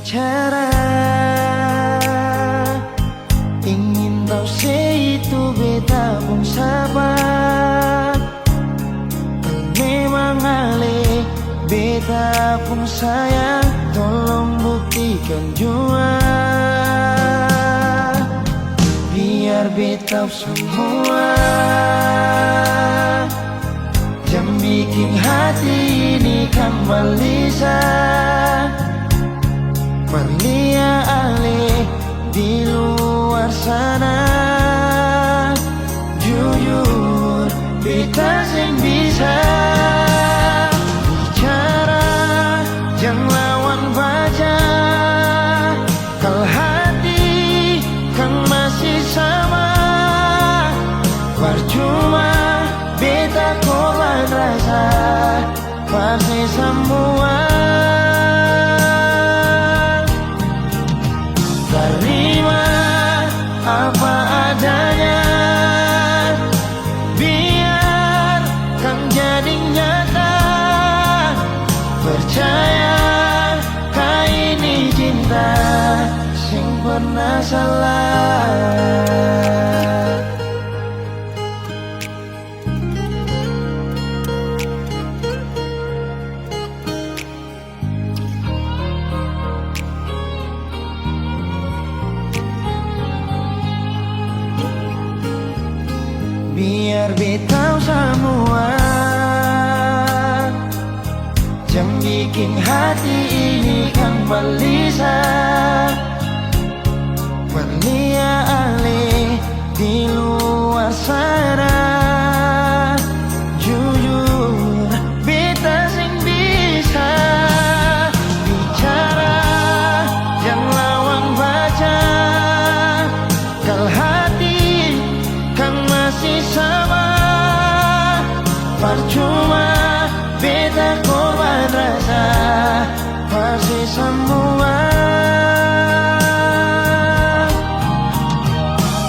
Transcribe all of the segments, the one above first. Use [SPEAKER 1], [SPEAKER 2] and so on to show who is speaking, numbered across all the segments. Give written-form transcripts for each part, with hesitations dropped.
[SPEAKER 1] bicara, ingin tahu itu beta pun sabar. Memang ale beta pun sayang, tolong buktikan jua. Biar beta semua jam bikin hati ini kembali Perlia ale di luar sana. Jujur beta sing bisa bicara, jangan lawan baca. Kalau hati kan masih sama, percuma beta korban rasa pasti semua. Terima apa adanya, biar kan jadi nyata. Percaya kau ini cinta sing pernah salah. Biar beta semua jam bikin hati ini kembali Perlia ale di luar sana. Jujur beta sing bisa bicara, jangan lawan baca. Kalau hati kan masih sama, percuma beta korban rasa pasti semua.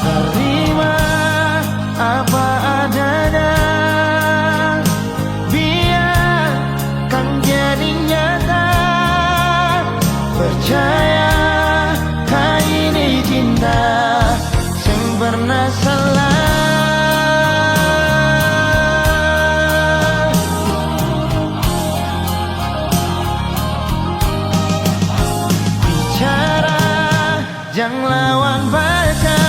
[SPEAKER 1] Terima apa adanya, biar kan jadi nyata. Percaya kau ini cinta sing pernah salah. Jangan lawan baca,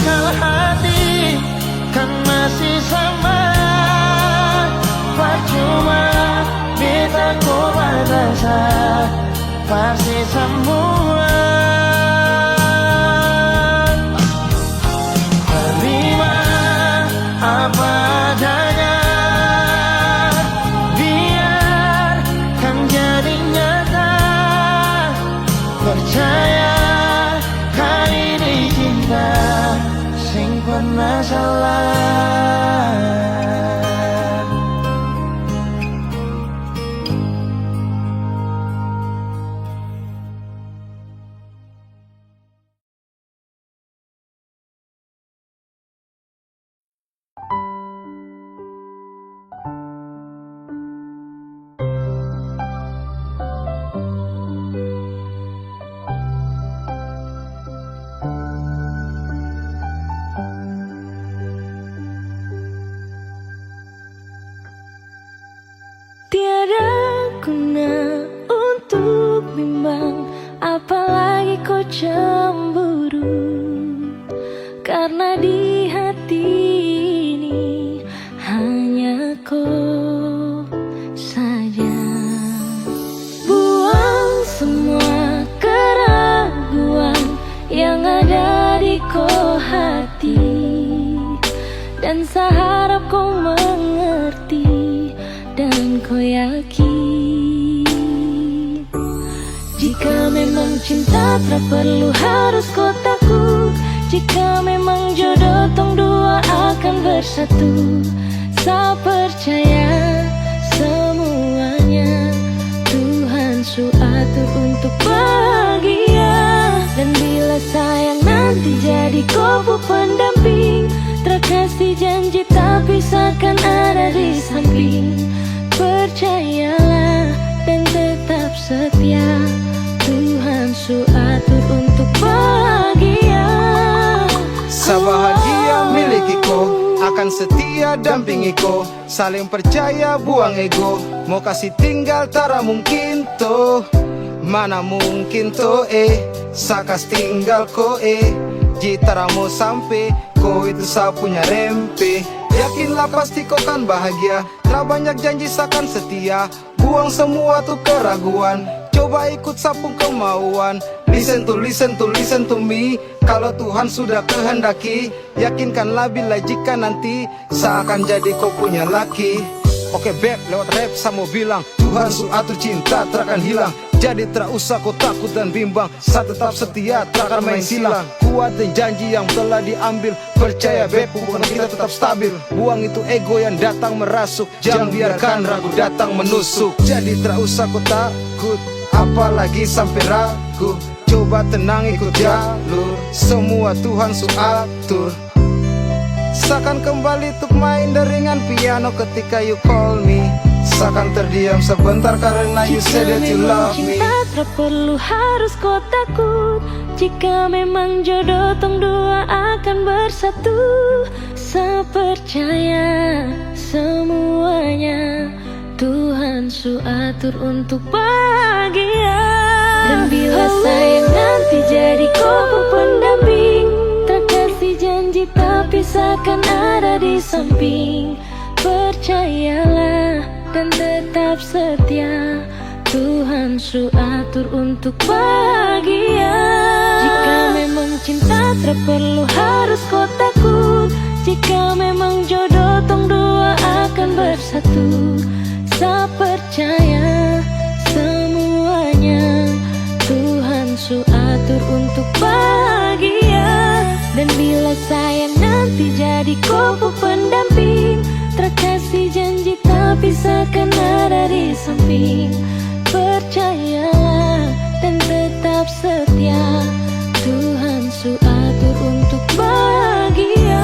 [SPEAKER 1] kalau hati kan masih sama. Percuma beta korban rasa pasti semua. Terima apa adanya, biar kan jadi nyata. Percaya kau ini cinta sing pernah salah.
[SPEAKER 2] Tiada guna untuk bimbang, apalagi kau cemburu. Karena di hati ini hanya kau saja. Buang semua keraguan yang ada di kau hati, dan saya harap kau mengerti dan kau yakin. Jika memang cinta tak perlu harus kau takut. Jika memang jodoh tong dua akan bersatu. Saya percaya semuanya Tuhan su atur untuk bahagia. Dan bila sayang nanti jadi kau pendamping, terkasih janji tapi seakan ada di samping. Percayalah dan tetap setia, untuk bahagia.
[SPEAKER 3] Sebahagia milikiku, akan setia dampingiku, saling percaya buang ego, mau kasih tinggal tara mungkin tuh, mana mungkin tuh sakas tinggal ko jitara mau sampai, ko itu sa punya rempe. Yakinlah pasti kau kan bahagia, tak banyak janji sakan setia, buang semua tuh keraguan, coba ikut sapung kemauan. Listen to me. Kalau Tuhan sudah kehendaki, yakinkanlah bila jika nanti seakan jadi kau punya laki. Oke beb, lewat rap saya mau bilang, Tuhan su atur cinta takkan hilang. Jadi tak usah kau takut dan bimbang, saya tetap setia takkan main silang. Kuatin janji yang telah diambil, percaya beb hubungan kita tetap stabil. Buang itu ego yang datang merasuk, jangan biarkan ragu datang menusuk. Jadi tak usah kau takut, apalagi sampai ragu. Coba tenang ikut jalur, semua Tuhan su atur. Seakan kembali untuk main deringan piano ketika you call me. Seakan terdiam sebentar karena you said that you love me.
[SPEAKER 2] Jika memang cinta tak perlu harus kau takut, jika memang jodoh tong dua akan bersatu. Saya percaya semuanya Tuhan su atur untuk bahagia. Dan bila sayang nanti jadi kau pendamping, terkasih janji tapi seakan ada di samping. Percayalah dan tetap setia, Tuhan su atur untuk bahagia. Jika memang cinta tak perlu harus kau takut, jika memang jodoh tong dua akan bersatu. Saya percaya semuanya Tuhan su atur untuk bahagia. Dan bila sayang nanti jadi kau pendamping, terkasih janji tapi seakan ada di samping. Percayalah dan tetap setia, Tuhan su atur untuk bahagia.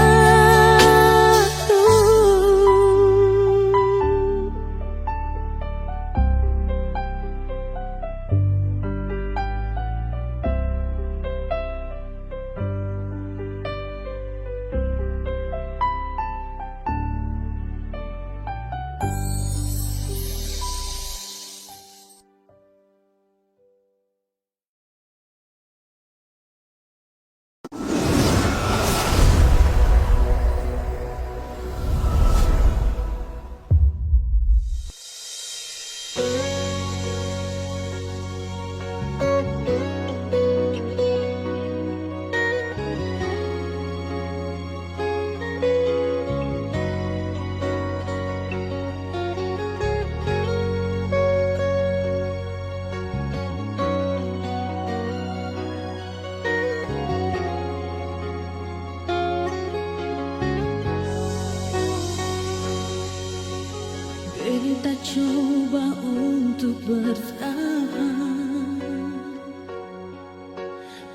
[SPEAKER 2] Kita coba untuk bertahan,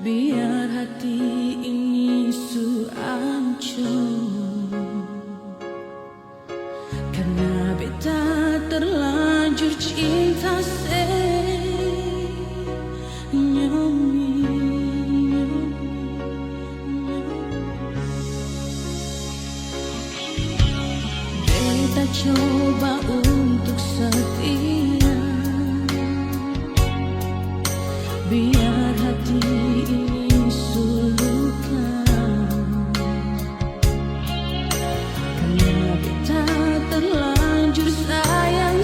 [SPEAKER 2] biar hati ini su ancur. Karena beta terlanjur cinta Beta coba untuk setia, biar hati ini suluka. Karena beta terlanjur sayang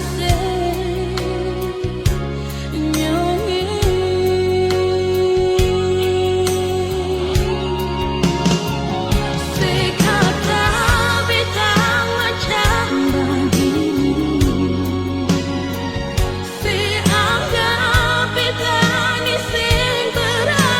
[SPEAKER 2] anggap beta ni sing terang.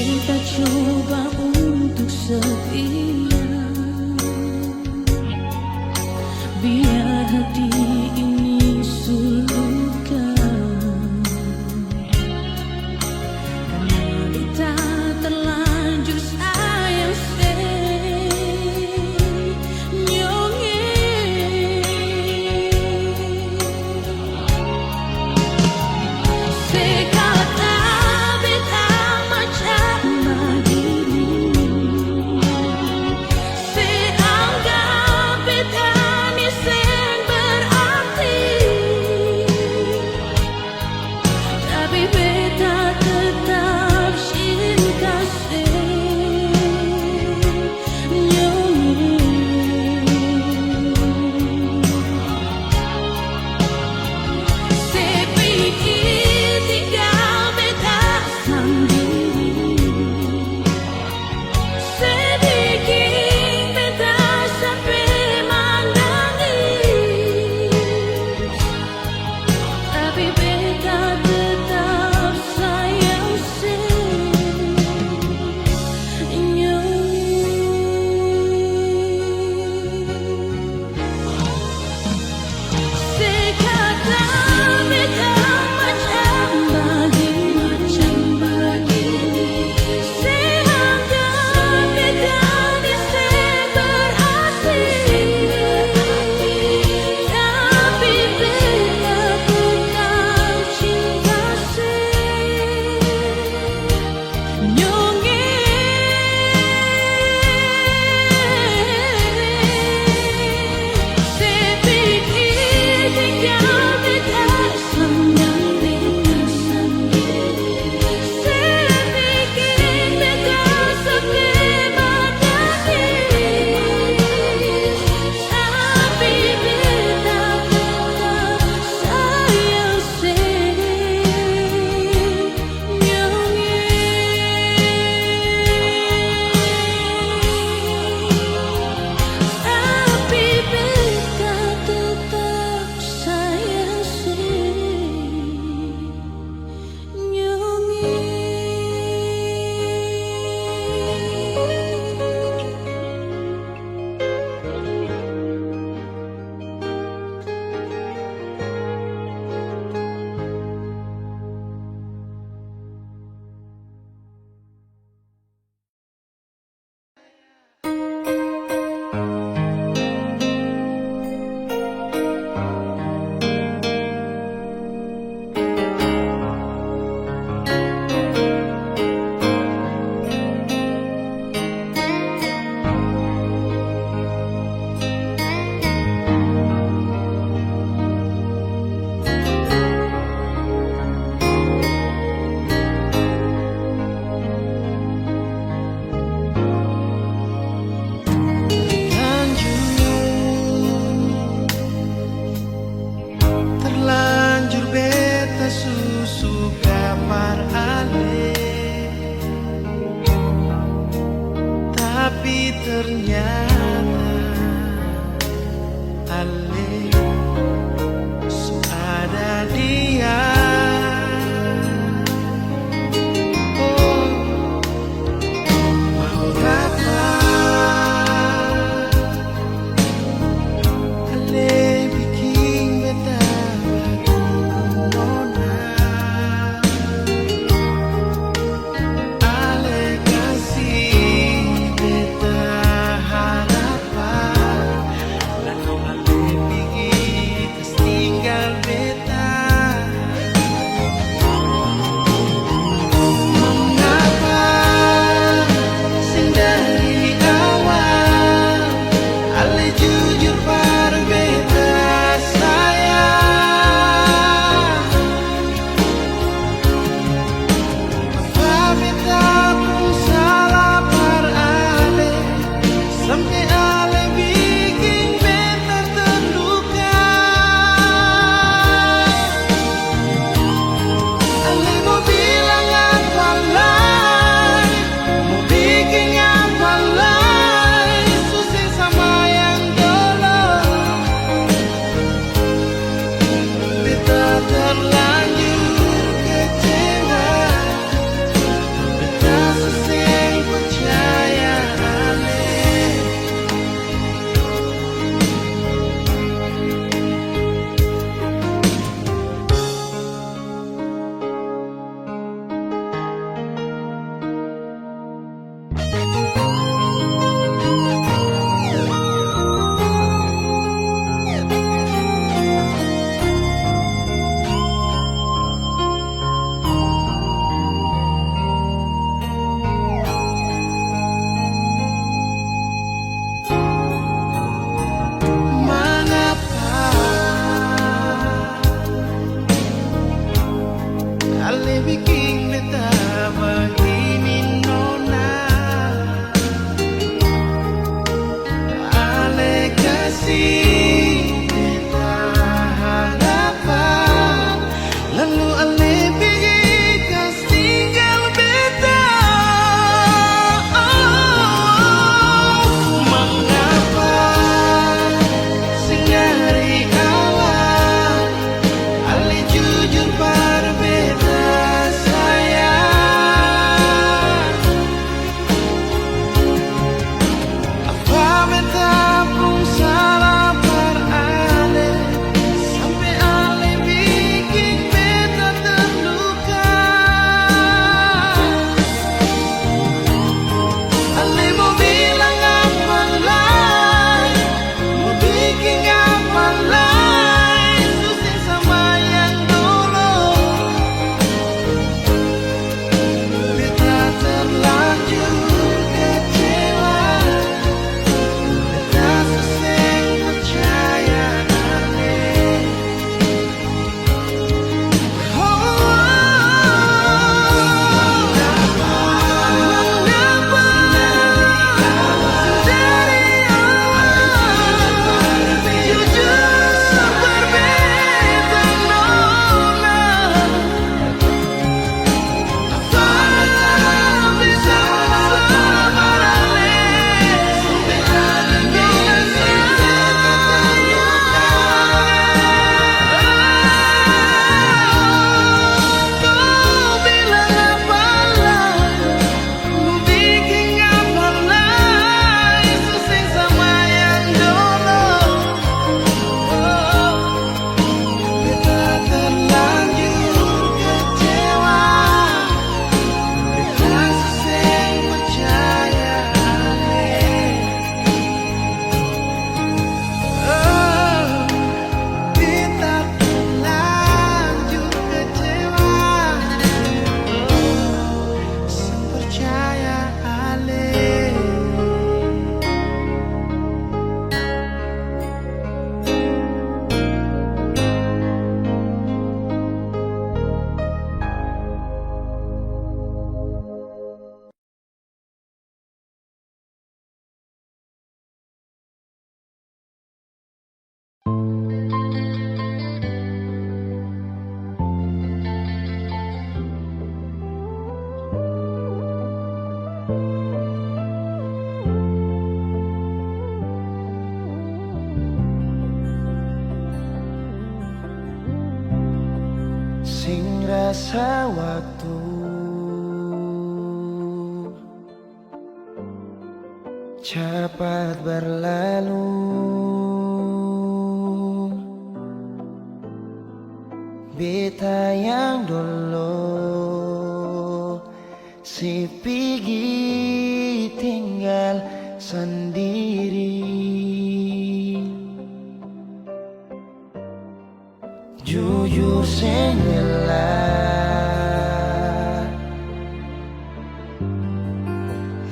[SPEAKER 2] Kita coba untuk setia, biar hati ini sulukan. Karena kita terlanjur sayang
[SPEAKER 1] bikin beta begini nona. Ale kasih beta harapan, lalu ale pergi kas tinggal beta. Mengapa singari awal ale jujur pada beta sayang. Apa beta pun salah par ale, sampai ale bikin beta terluka. Ale mau bilang apa lain, mau bikin apa lain, susah sama yang dulu. Beta terlanjur kecewa, beta seseng percaya ale. Mengapa dari awal jujur berbeda nona. Apa bisa sabar ale, kau bilang apa lagi, mau bikin apa lagi, susah sama yang dulu. Beta terlanjur kecewa, beta seseng percaya ale. Beta terlanjur kecewa, seseng percaya ale. Sing rasa waktu cepat berlalu, beta yang dulu si pergi tinggal sendiri. Jujur senggelar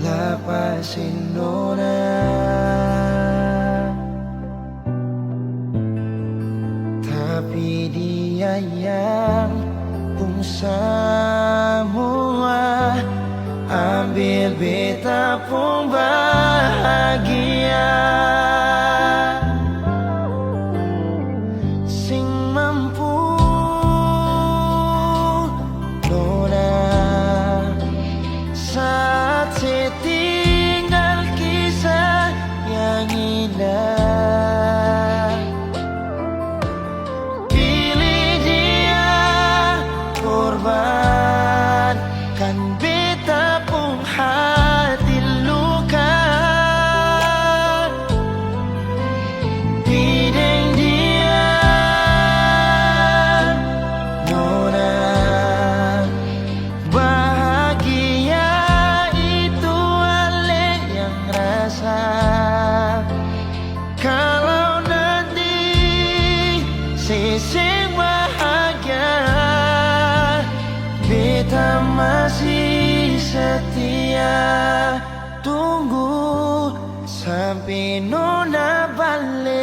[SPEAKER 1] lapasin nona, tapi dia yang pun semua ambil beta pun bahagia. Sing mampu nona saat setinggal kisah yang indah. Pilih dia korban, kan beta pun hati luka. Bideng dia nona, bahagia itu ale yang rasa. Kalau nanti seseng bahagia, beta masih setia. Tunggu sampai nona balik.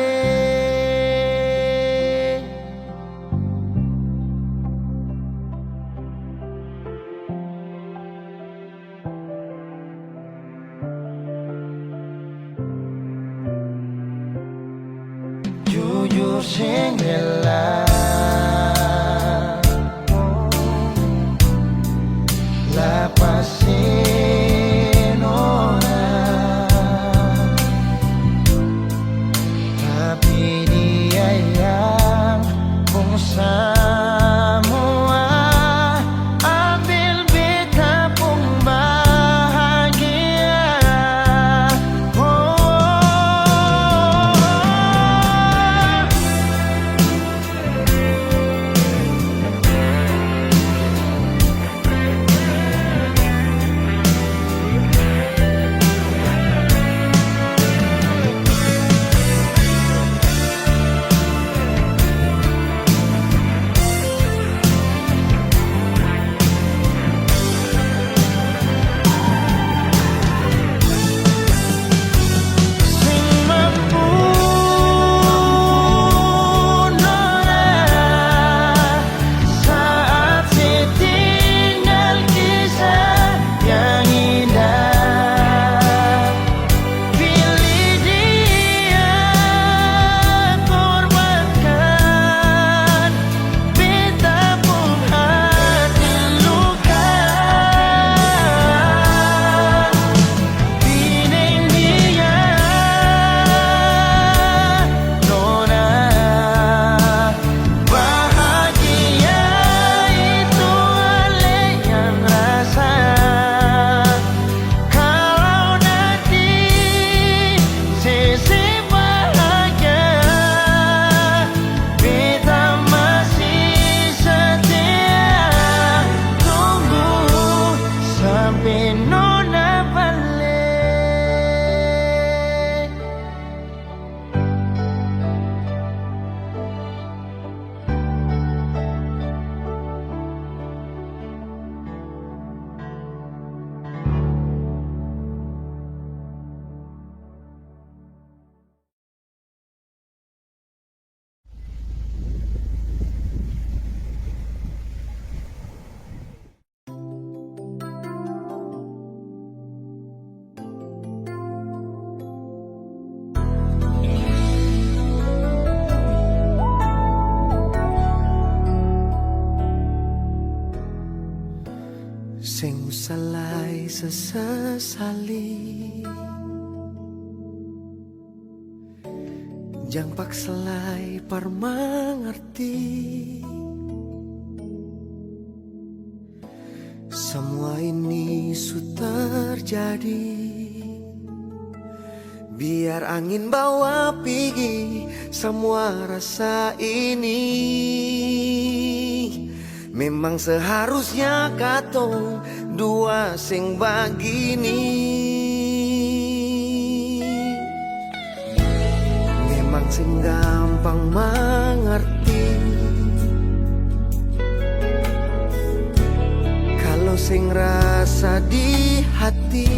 [SPEAKER 1] sing rela lapasin orang, tapi dia yang kung semua ambil beta pun bahagia.
[SPEAKER 4] Sing salai sesali Jang pak selai par mengerti Semua ini sudah terjadi Biar angin bawa pergi semua rasa ini Memang seharusnya katong dua sing begini Memang sing gampang mengerti Kalau sing rasa di hati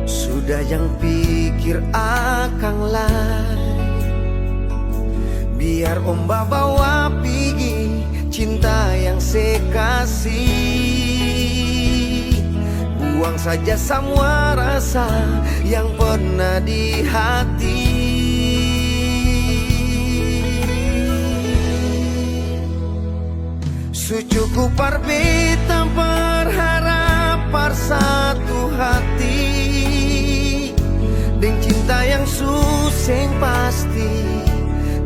[SPEAKER 4] Sudah yang pikir akang lah Biar om bawa pergi cinta yang saya kasih Buang saja semua rasa yang pernah di hati Sucukup beta berharap par satu hati Dan cinta yang susah pasti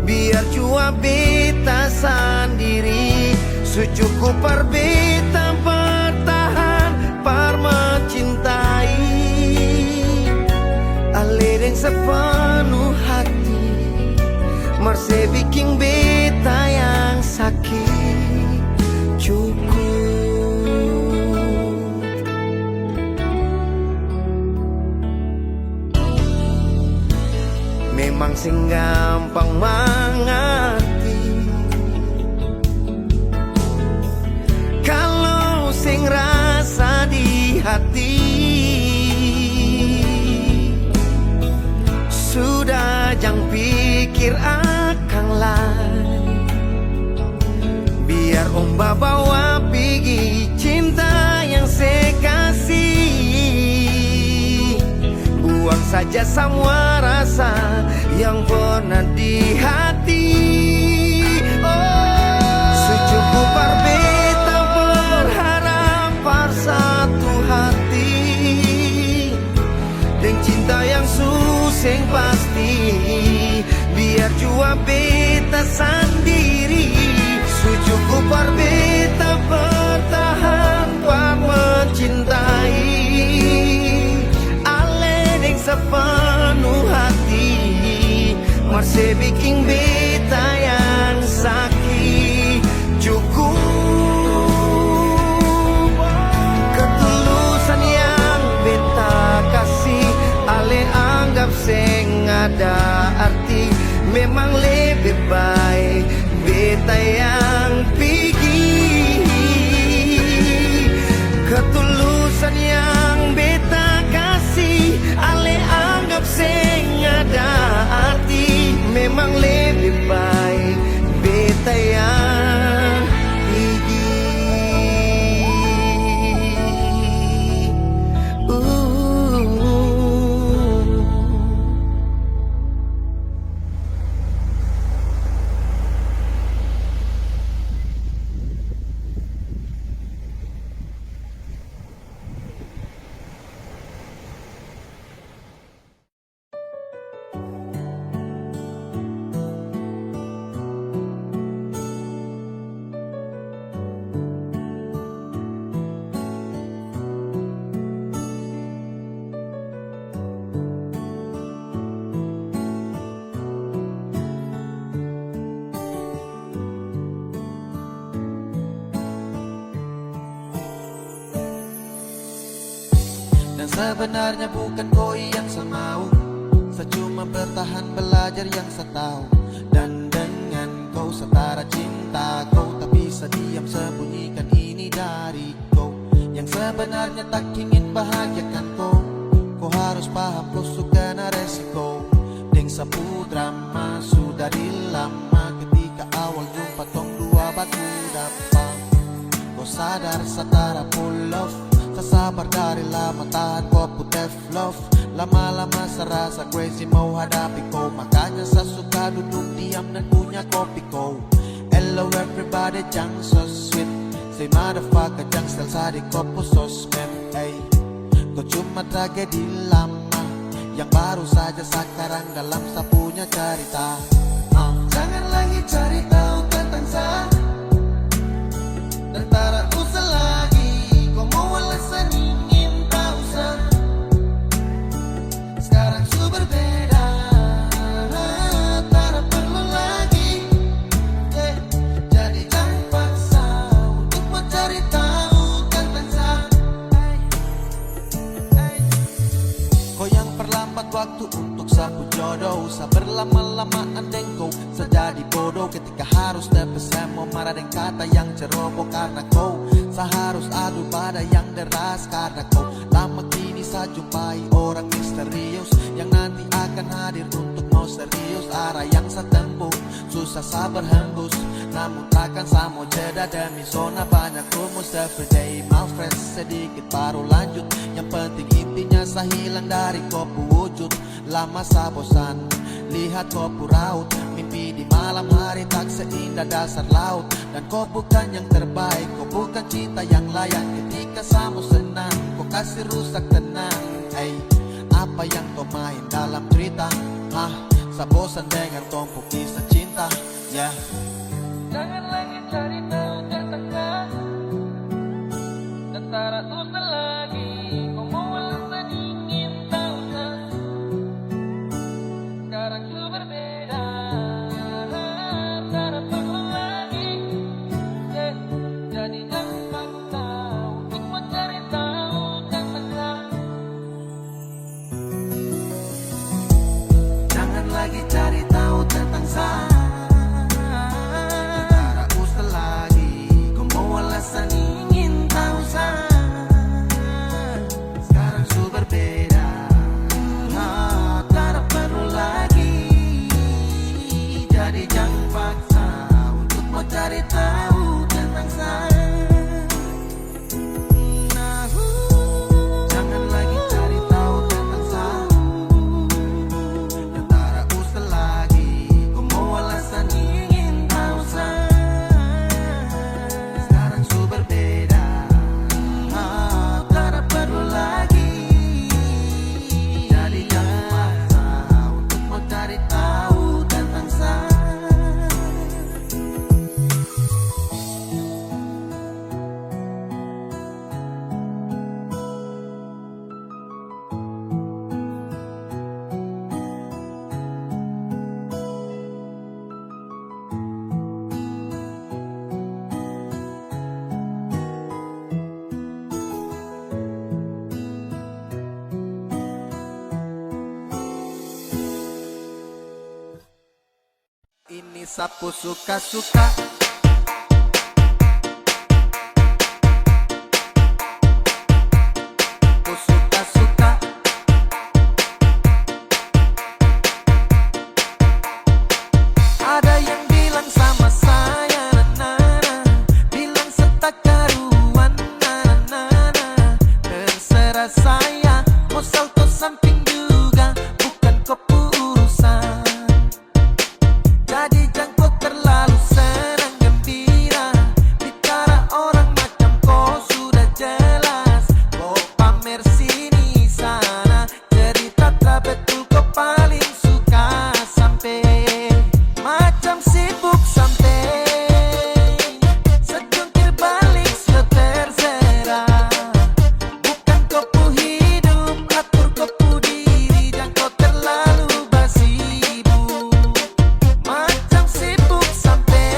[SPEAKER 4] Biar jua beta sendiri Secukup par beta bertahan par mencintai Alereng sepenuh hati Marse bikin beta yang sakit Cukup Memang sing gampang mengerti Kalau sing rasa di hati Sudah jangan pikir akan lain Biar om bawa pergi cinta yang saya kasih Buang saja semua rasa yang pernah di hati. Secukupnya beta berharap bersatu hati, dan cinta yang susah pasti, biar jua beta sendiri. Secukupnya beta bertahan buat mencintai, ale deng sepenuh hati, masih bikin beta yang sakit. Cukup ketulusan yang beta kasih, ale anggap seng ada arti. Memang lebih baik beta yang pergi. Ketulusan yang beta kasih, ale anggap seng ada arti. Memang lebih baik beta yang pergi.
[SPEAKER 5] Dan sebenarnya bukan kau yang saya mau, saya cuma bertahan belajar yang saya tahu. Dan dengan kau setara cinta kau, tak bisa diam sembunyikan ini dari kau. Yang sebenarnya tak ingin bahagiakan kau, kau harus paham kau suka na resiko. Deng sapu drama sudah dilama, ketika awal jumpa tong dua batu dapat. Kau sadar setara full love, sasabar dari lama tahan kau putih love. Lama-lama serasa crazy mau hadapi kau, makanya saya suka duduk diam dan punya kopi kau. Hello everybody, jang so sweet, say motherfucker jang style sadi kopo sosmed. Hey, kau cuma tragedi lama yang baru saja sekarang dalam saya punya cerita. Jangan lagi cari tahu tentang saya, dan tak usah lagi kau mau alasan ingin tahu saya. Sekarang sudah berbeda, tak perlu lagi, jadi jangan paksa untuk mencari tahu tentang saya. Kau yang perlambat waktu untuk sapu jodoh, saya berlama-lamaan dan kau sejadi bodoh. Ketika harus tepi saya mau marah dan kata yang ceroboh karena kau. Saya harus adu pada yang deras karena kau. Lama kini saya jumpai orang misterius yang nanti akan hadir untuk mau serius. Arah yang saya tempuh susah saya berhembus, namun takkan saya mau jeda demi zona banyak rumus. Every day my friends, sedikit baru lanjut. Yang penting intinya saya hilang dari kopu wujud. Lama saya bosan lihat kopu raut, mimpi di malam hari tak seindah dasar laut. Dan kau bukan yang terbaik, kau bukan cinta yang layak. Ketika saya mau senang, kau kasih rusak tenang. Hey, apa yang kau main dalam cerita? Saya bosan dengan tumpuk kisah cinta. Yeah. Jangan lagi cari tahu tentang saya, dan tak usah lagi kau mau alasan ingin tahu saya. Sekarang sudah berbeda, tak perlu lagi, jadi jangan paksa untuk mencari tahu tentang saya. Jangan lagi cari tahu tentang saya, tak usah lagi ini sapu suka-suka. Ada yang bilang sama saya, na-na-na, bilang setak karuan, na-na-na, terserah saya, mau salto samping juga, bukan keputusan. Jadi jangan terlalu senang gembira, bicara orang macam kau sudah jelas, kau pamer sini sana, cerita tak betul kau paling suka sampai macam sibuk sampai secungkir balik sudah terserah, bukan kau hidup atur kau diri, jangan kau terlalu basibuk. Macam sibuk sampai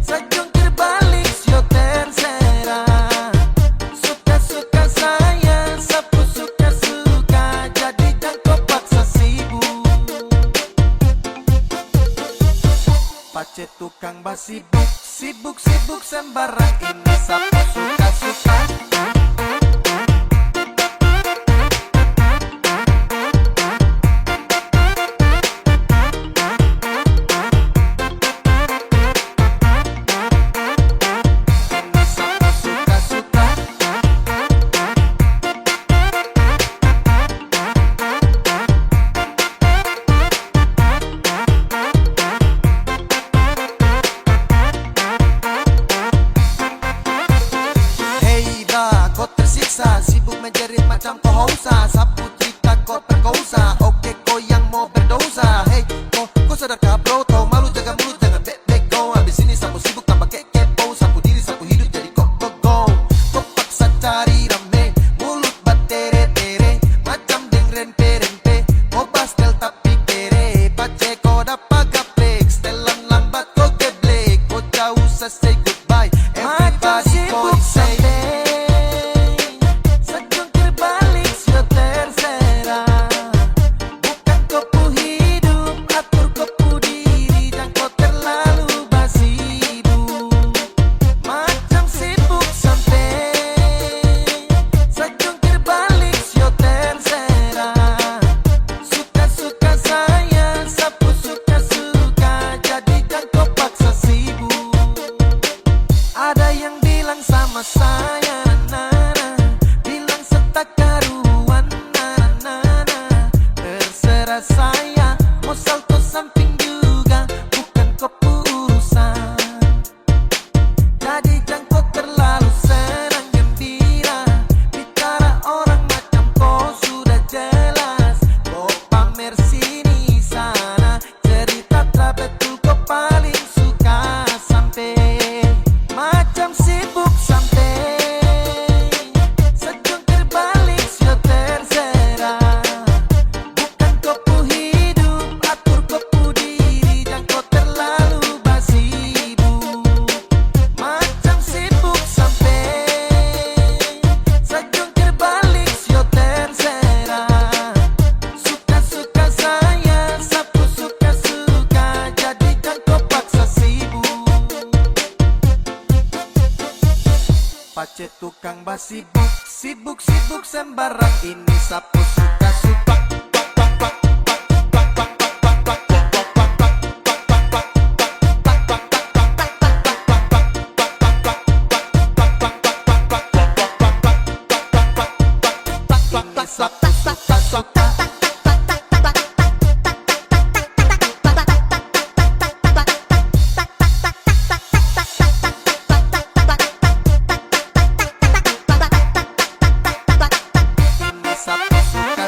[SPEAKER 5] secungkir balik sudah terserah, suka-suka saya sapu suka-suka, jadi jangan kau paksa sibuk. Pace tukang basibuk, sibuk-sibuk sembarang, ini sapu suka-suka. Ini sapu suka-suka. Hei dah, kau tersiksa, sibuk menjerit macam kau hausa, sapu cerita kau perkosa, oke kau yang mau berdosa. Hei, kau sadarkah bro, tau malu jaga mulut, jangan bek-bek kau. Habis ini sapu sibuk tambah kepo, sapu diri sapu hidup jadi go. Kau paksa cari rame, mulut batere-tere, macam deng rempe-rempe, kau bastel tapi kere, pace kau dapat gaplek, setelan lambat kau geblek, kau jauh usah say goodbye, everybody boy say. Secungkir balik sudah terserah, bukan kau hidup atur kau diri, jangan kau terlalu basibuk. Macam sibuk sampai secungkir balik sudah terserah, suka-suka saya sapu suka-suka, jadi jangan kau paksa sibuk. Ada yang bilang sama saya, na-na, bilang setak karuan, na-na-na, terserah saya, mau salto samping juga, bukan keputusan. Jadi jangan kau terlalu senang gembira, bicara orang macam kau sudah jelas, kau pamer sini sana, cerita tak betul kau paling suka sampai macam sibuk sampai secungkir balik sudah terserah, bukan kau hidup atur kau diri, jangan kau terlalu basibuk. Macam sibuk sampai secungkir balik sudah terserah, suka-suka saya sapu suka-suka, jadi jangan kau paksa sibuk. Pace tukang basibuk, sibuk-sibuk sembarang, ini sapu suka-suka. Ini sapu suka-suka. Ini sapu suka-suka.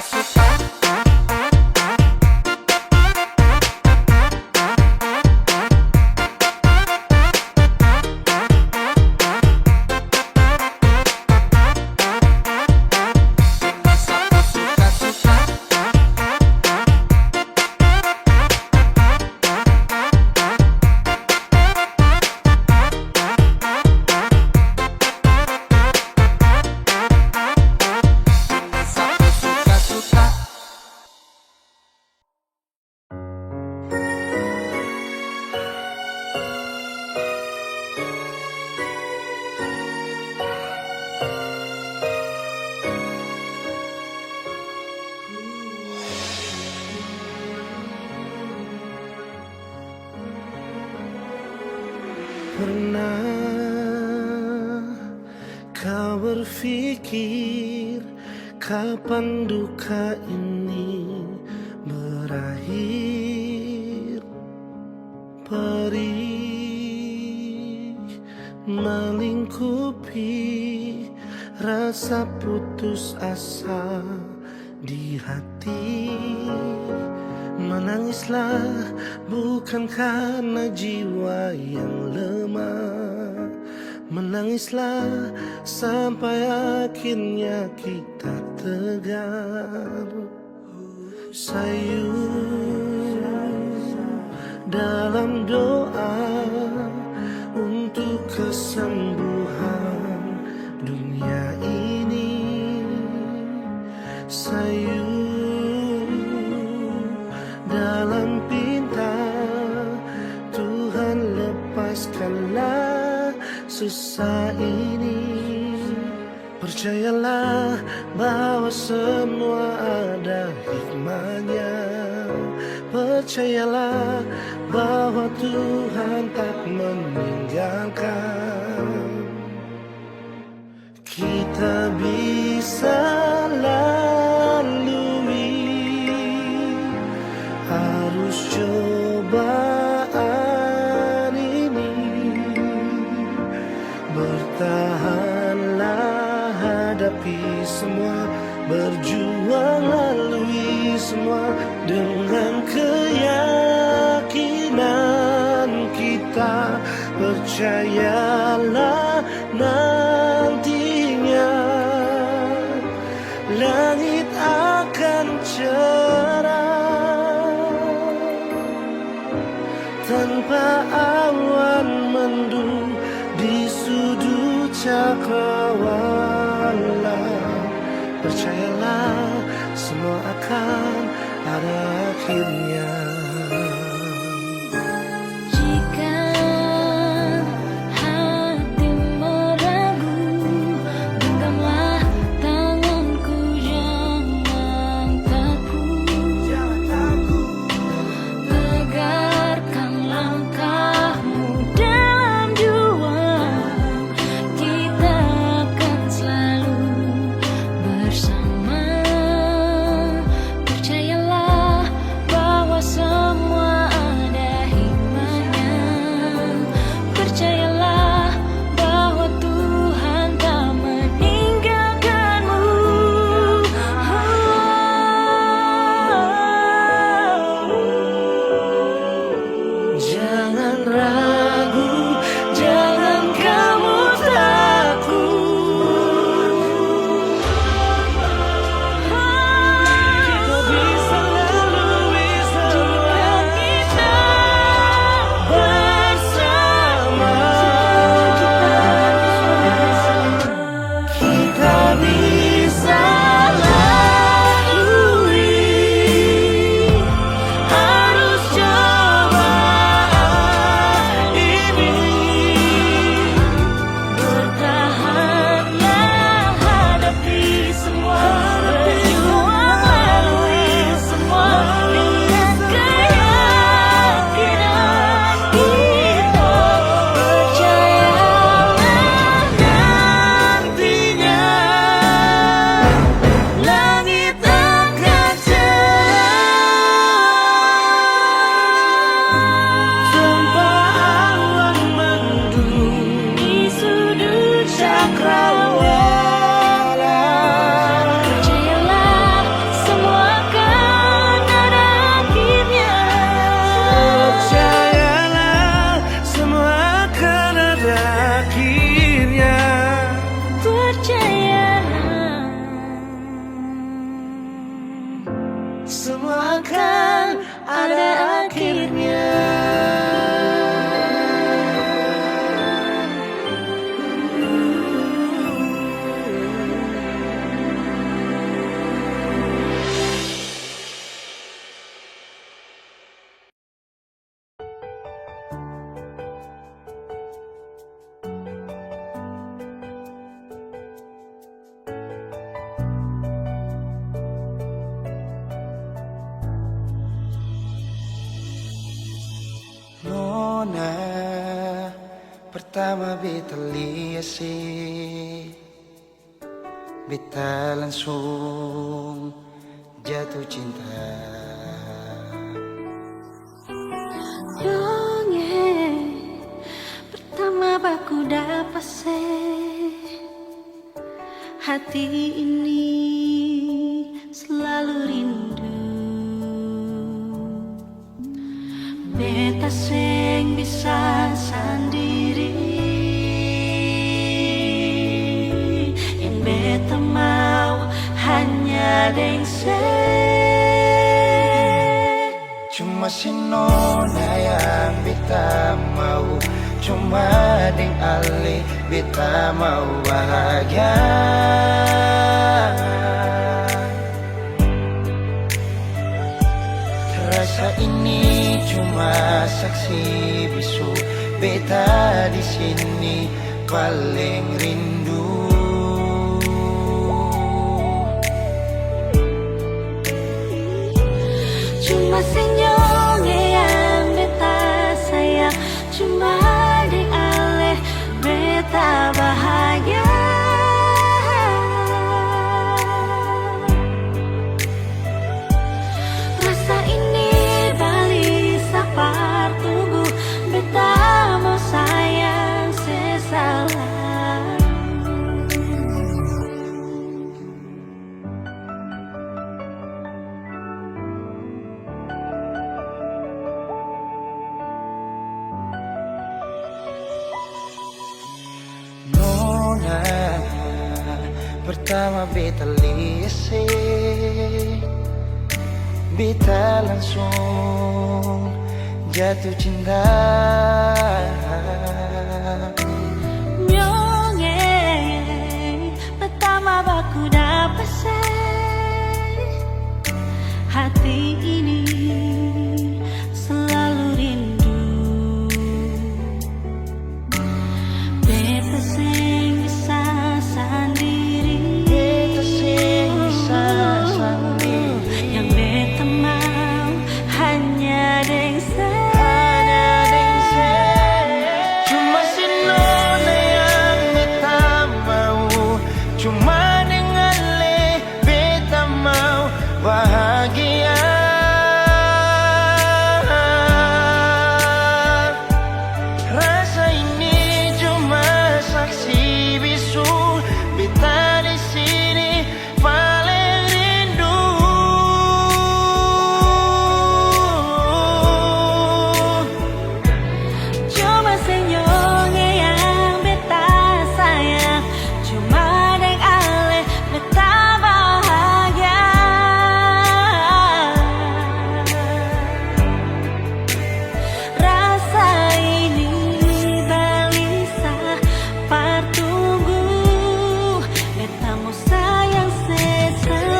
[SPEAKER 6] Pernah kau berpikir kapan duka ini berakhir? Perih melingkupi rasa putus asa di hati. Menangislah bukan karena jiwa yang lemah. Menangislah sampai akhirnya kita tegar. Sayu dalam doa untuk kesembuhan dunia ini. Sayu dalam pinta Tuhan, lepaskanlah susah ini. Percayalah bahwa semua ada hikmahnya. Percayalah bahwa Tuhan tak meninggalkan. Kita bisa harus cobaan ini. Bertahanlah, hadapi semua, berjuang lalui semua dengan keyakinan kita. Percayalah nantinya langit akan cerah tanpa awan mendung di sudut cakrawala. Percayalah semua akan ada akhirnya.
[SPEAKER 2] Jika hati meragu, genggamlah tanganku, jangan takut. Tegakkan langkahmu dalam juang, kita akan selalu bersama. Percayalah bahwa
[SPEAKER 1] Pertama beta lihat beta langsung jatuh cinta.
[SPEAKER 2] Yonge pertama baku dapat hati ini selalu rindu. Beta sing bisa sendiri, yang beta mau hanya dengse.
[SPEAKER 1] Cuma si nona yang beta mau, cuma deng ale beta mau bahagia. Rasa ini cuma saksi bisu, beta di sini paling rindu.
[SPEAKER 2] Cuma senyumnya yang beta sayang, cuma di ale beta bahagia. Rasa ini balik sapar tunggu, beta mau sayang sesalah.
[SPEAKER 1] Nona pertama beta lihat beta langsung jatuh cinta.
[SPEAKER 2] Nyonge pertama baku dapat hati ini selalu rindu. Beta sing bisa sendiri,
[SPEAKER 1] Beta sing bisa sendiri,
[SPEAKER 2] yang beta mau hanya dengse.
[SPEAKER 1] cuma si nona yang beta mau, cuma dengan le beta mau bahagia. Rasa ini cuma saksi bisu, beta di sini paling rindu.
[SPEAKER 2] Cuma senyumnya yang beta sayang, cuma deng ale beta bahagia. Rasa ini balisa partunggu, beta mau sayang selalu.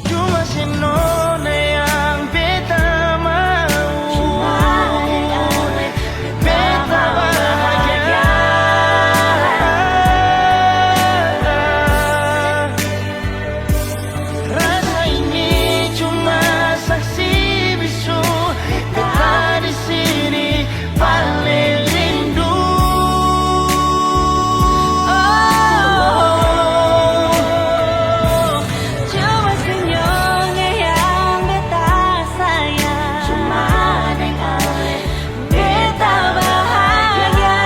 [SPEAKER 1] Cuma si nona yang beta mau,
[SPEAKER 2] Cuma deng ale
[SPEAKER 1] beta bahagia. Rasa ini cuma saksi bisu, beta di sini paling rindu.
[SPEAKER 2] Cuma senyumnya yang beta sayang, cuma deng ale beta bahagia.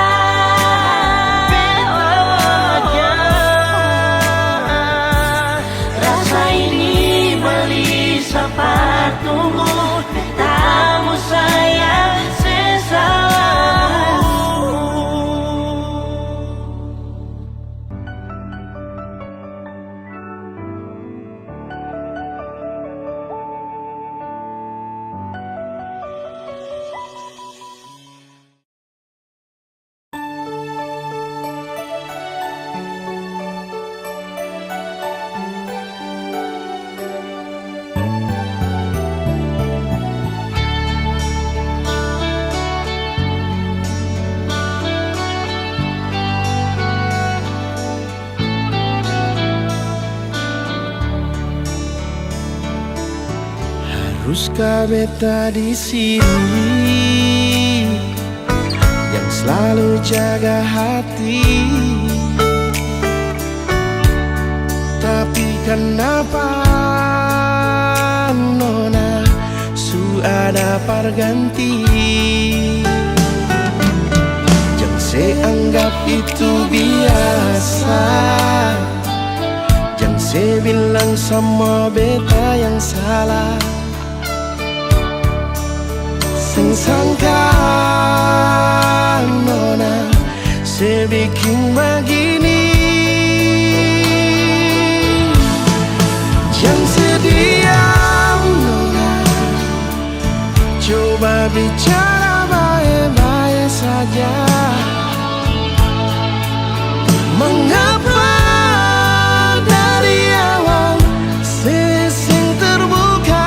[SPEAKER 1] Rasa ini beli sapar tunggu, beta mau sayang sesalamu.
[SPEAKER 6] Haruskah beta di sini yang selalu jaga hati? Tapi kenapa nona su ada perganti? Jangan saya anggap itu biasa. Jangan saya bilang sama beta yang salah. Sing sangka nona saya bikin begini. Jangan sediam nona, coba bicara baik-baik saja. Mengapa dari awal sing terbuka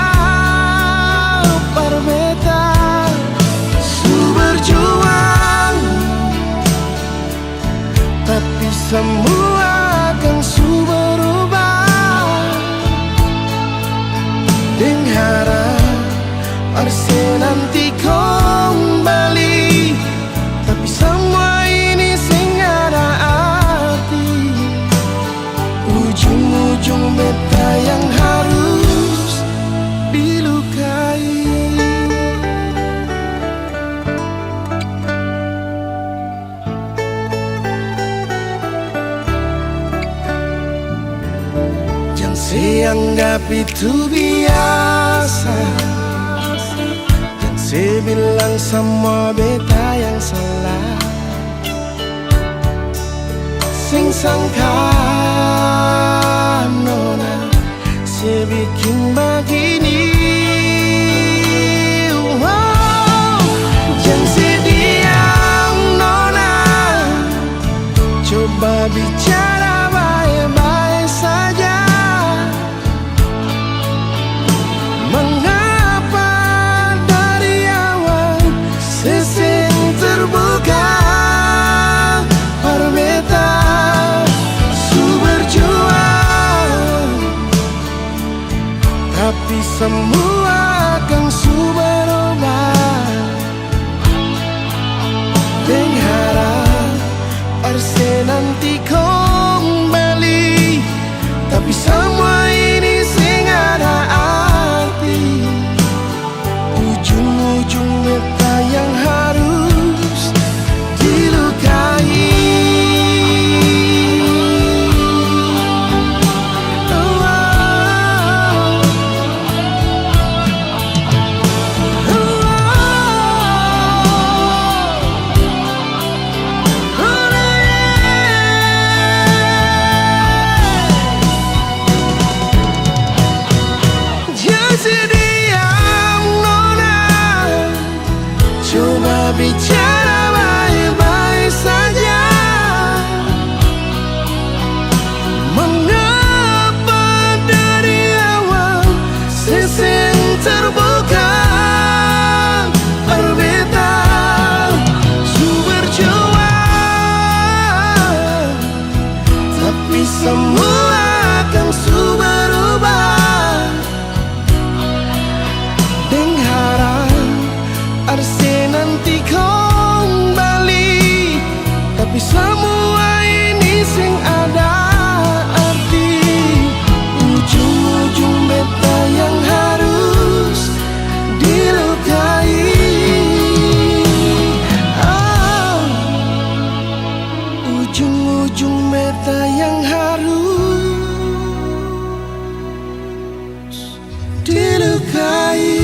[SPEAKER 6] perbeta su berjuang, tapi semua akan su berubah. Dengan harap harusnya nanti kembali, tapi semua ini sing ada arti. Ujung-ujung beta yang harus dilukai. Jangan saya anggap itu biasa. Jangan saya bilang sama beta yang salah. Sing sangka nona saya bikin begini. Wow. Jangan sediam nona, coba bicara baik-baik saja. Mengapa dari awal sesing terbuka perbeta su berjuang, tapi semua akan su berubah. Dengan harap harusnya nanti kembali, tapi semua ini sing ada arti. Ujung-ujung beta yang harus dilukai. Jangan sediam nona, coba bicara baik-baik saja. Mengapa dari awal sesing terbuka perbeta su berjuang, tapi semua akan su berubah. Dengan harap harusnya nanti kembali, tapi semua ini sing ada arti. Ujung-ujung beta yang harus dilukai. Oh, ujung-ujung beta yang harus dilukai.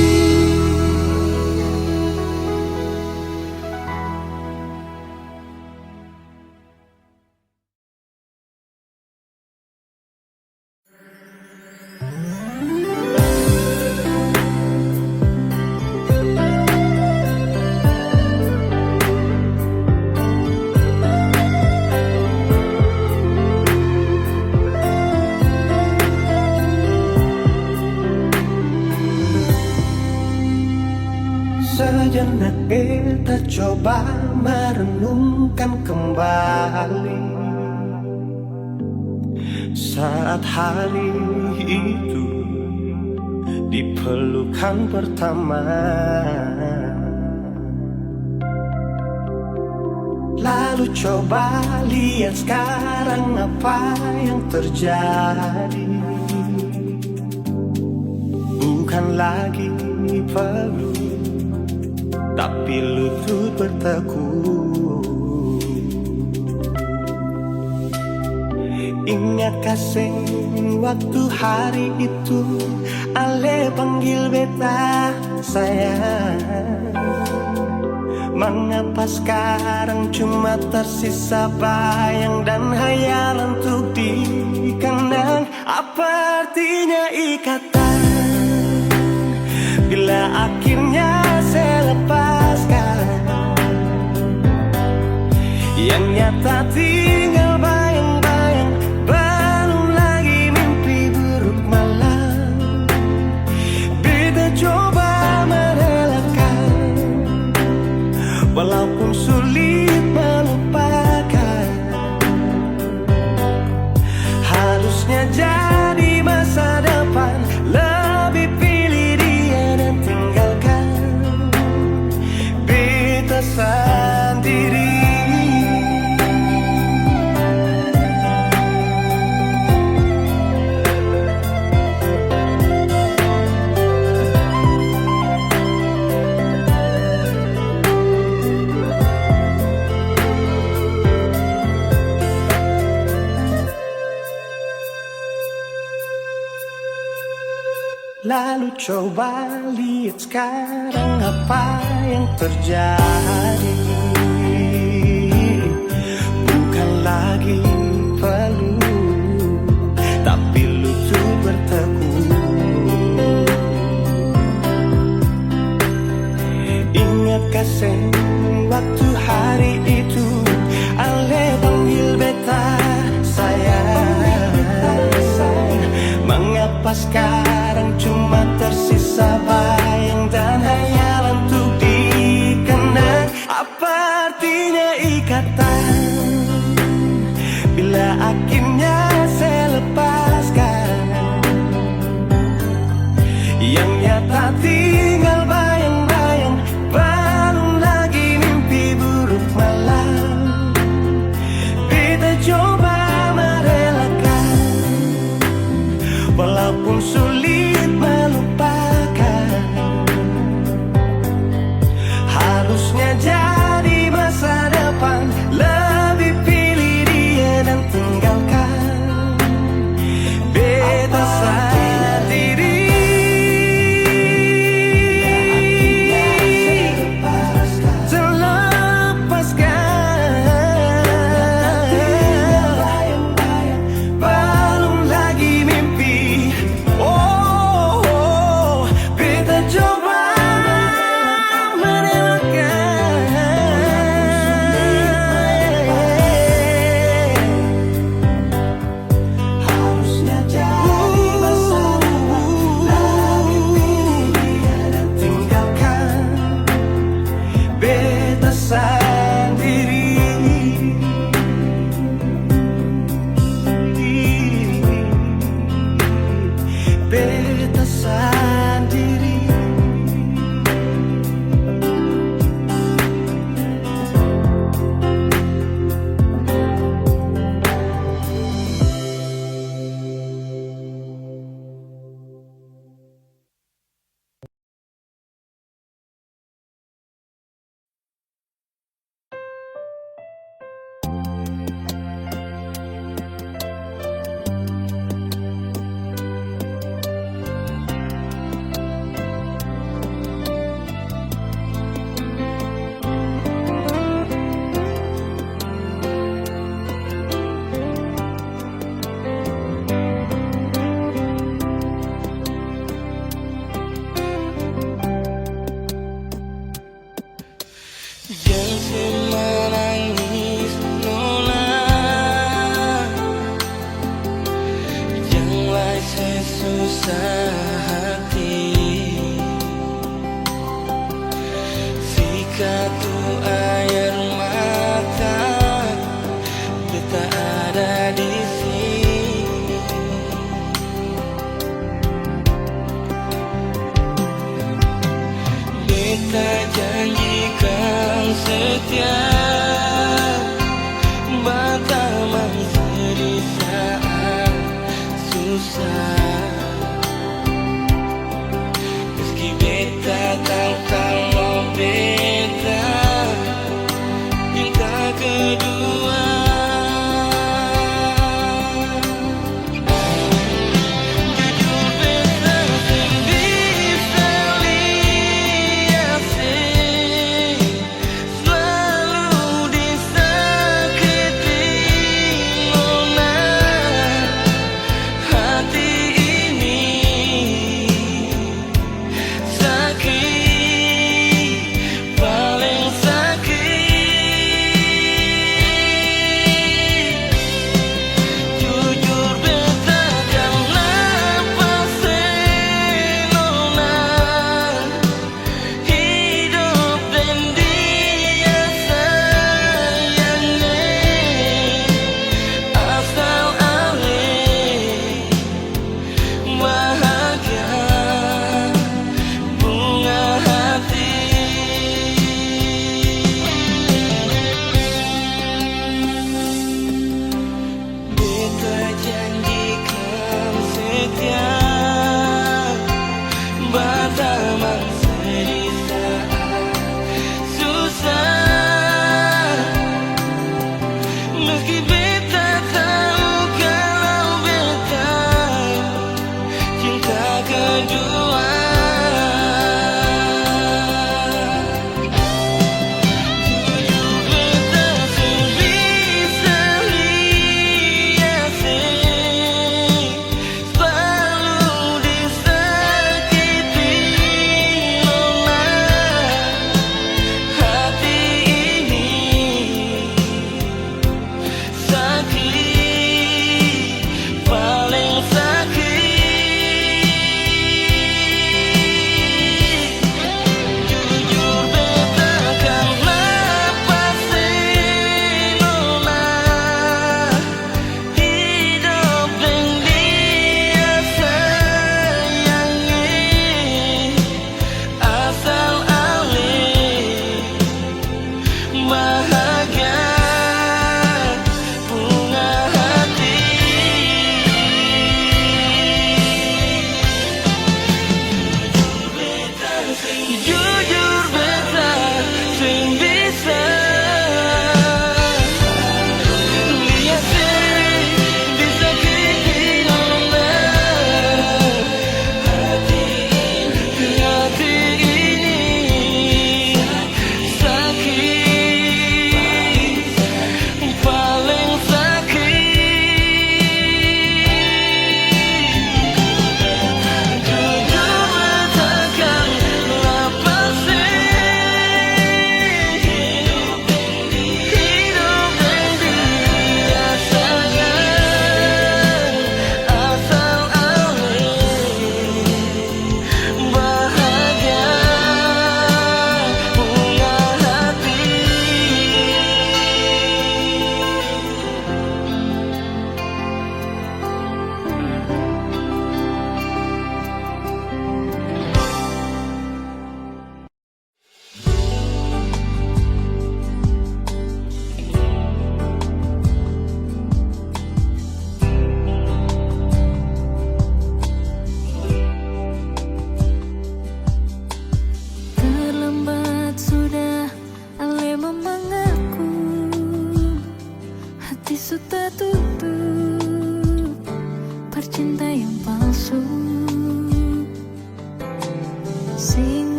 [SPEAKER 6] Sejenak kita coba merenungkan kembali saat hari itu di pelukan pertama. Lalu coba lihat sekarang apa yang terjadi. Bukan lagi peluk, tapi lutut bertekuk. Ingat kasih waktu hari itu Ale panggil beta sayang. Mengapa sekarang cuma tersisa bayang dan hayalan untuk dikenang? Apa artinya ikatan bila akhirnya saya lepaskan? Yang nyata tinggal bayang-bayang, belum lagi mimpi buruk malam. Beta coba merelakan, walaupun sulit melupakan. Harusnya jadi masa depan, lebih pilih dia dan tinggalkan beta sendiri. Lalu coba lihat sekarang apa yang terjadi. Bukan lagi peluk, tapi lutut bertekuk. Ingat kasih waktu hari itu Ale panggil beta sayang. Mengapa sekarang cuma tersisa bayang dan hayalan untuk dikenang? Apa artinya ikatan bila akhirnya saya lepaskan? Yang nyata tinggal bayang-bayang, belum lagi mimpi buruk malam. Beta coba merelakan, walaupun sulit melupakan. Harusnya jadi masa depan, lebih pilih dia dan tinggalkan beta sendiri. Belum lagi mimpi. Beta coba beta janjikan setia, batamang sedih saat susah. Meski beta tahu mau beta cinta kedua.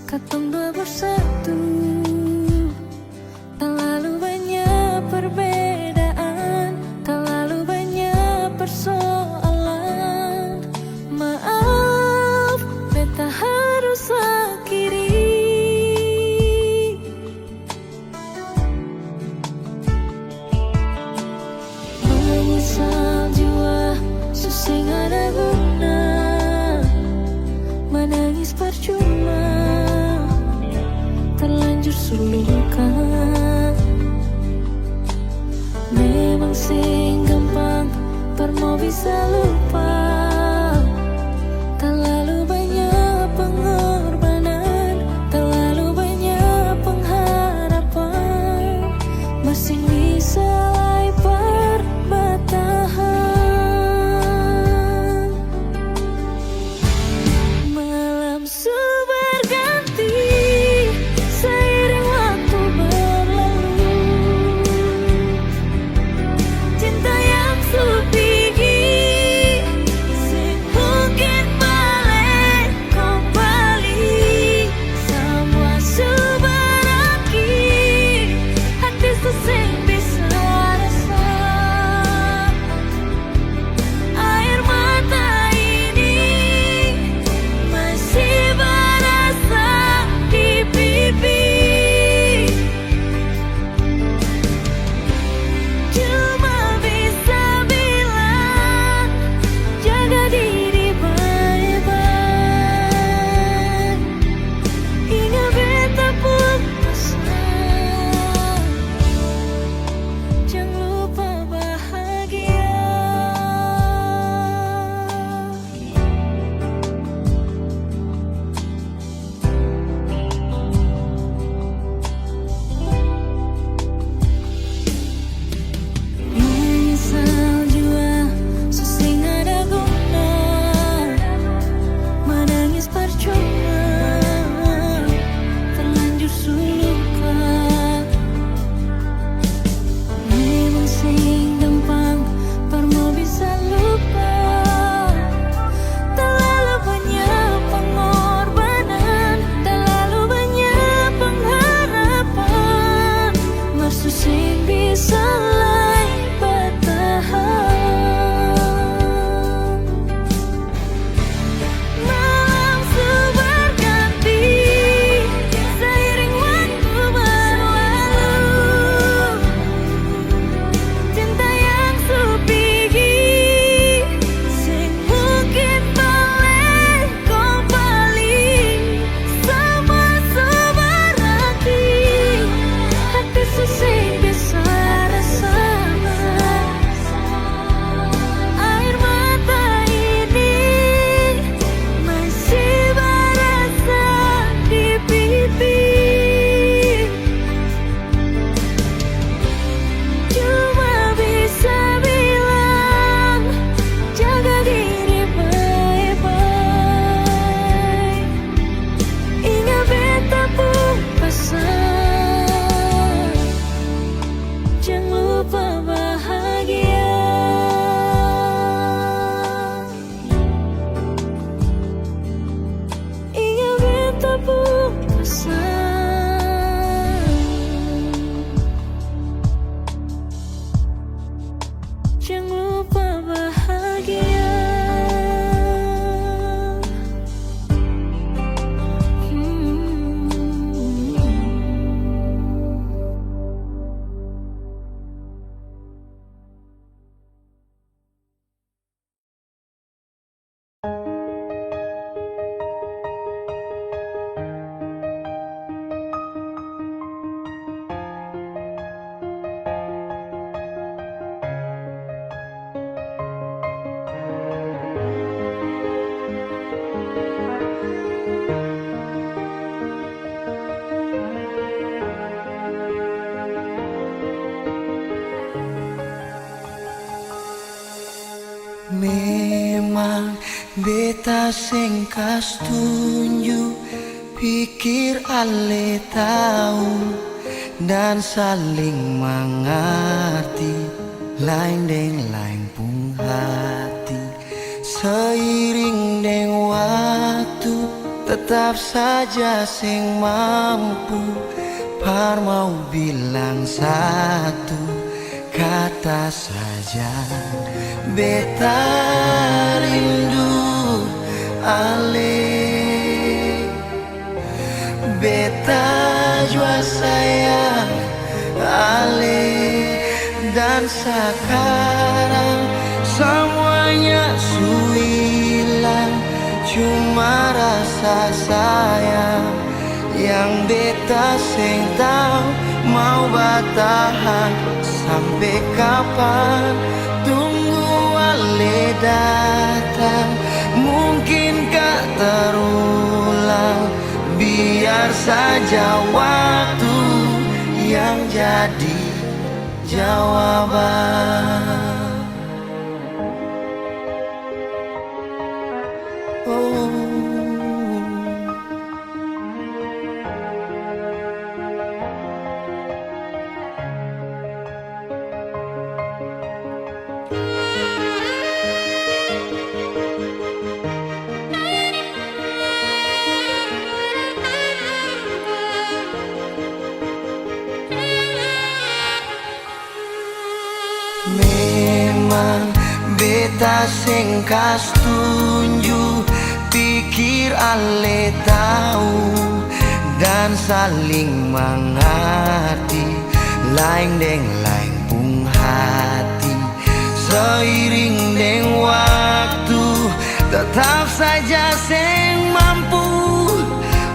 [SPEAKER 2] Katong dua bersatu, terlalu banyak perbedaan, terlalu banyak persoalan. Maaf, beta harus akhiri. Menyesal jua, susah ada guna, menangis percuma, terlanjur sulukan. Memang sing gampang permo bisa lupa, terlalu banyak pengorbanan.
[SPEAKER 4] beta sing kas tunjuk, pikir ale tahu dan saling mengerti, lain deng lain pun hati. Seiring deng waktu, tetap saja sing mampu par mau bilang satu kata saja. Beta rindu ale, beta jua sayang ale, dan sekarang semuanya su hilang, cuma rasa sayang yang beta sing tahu mau bertahan sampai kapan. Tunggu ale datang, mungkinkah terulang, biar saja waktu yang jadi jawaban. Oh. Memang beta sing kas tunjuk, pikir ale tahu dan saling mengerti, lain deng lain pun hati. Seiring deng waktu, tetap saja sing mampu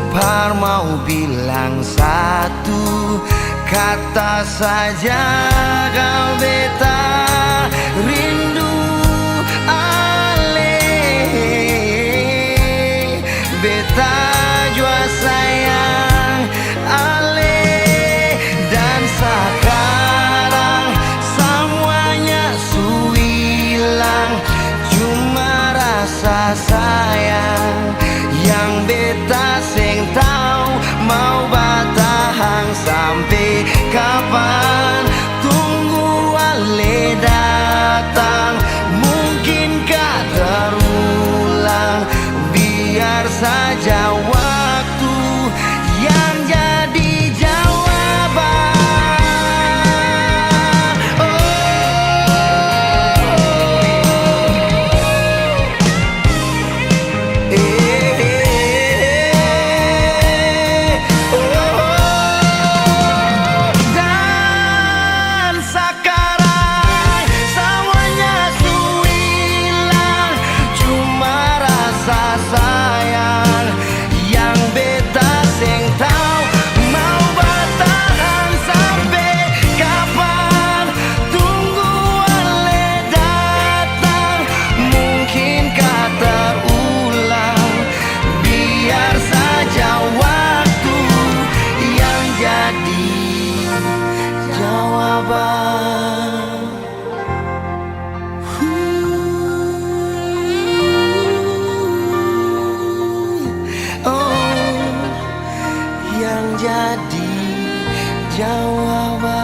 [SPEAKER 4] par mau bilang satu kata saja. Kau beta rindu ale, beta jua sayang ale, dan sekarang semuanya su hilang, cuma rasa sayang yang beta sing tahu mau bertahan sampai kapan. Tunggu ale datang, mungkinkah terulang, biar saja waktu yang jadi jawaban. Dan sekarang semuanya su hilang, cuma rasa sayang yang beta sing tahu mau bertahan sampai kapan. Tunggu ale datang, mungkinkah terulang, biar saja waktu yang jadi jawaban. Oh, yang jadi jawaban.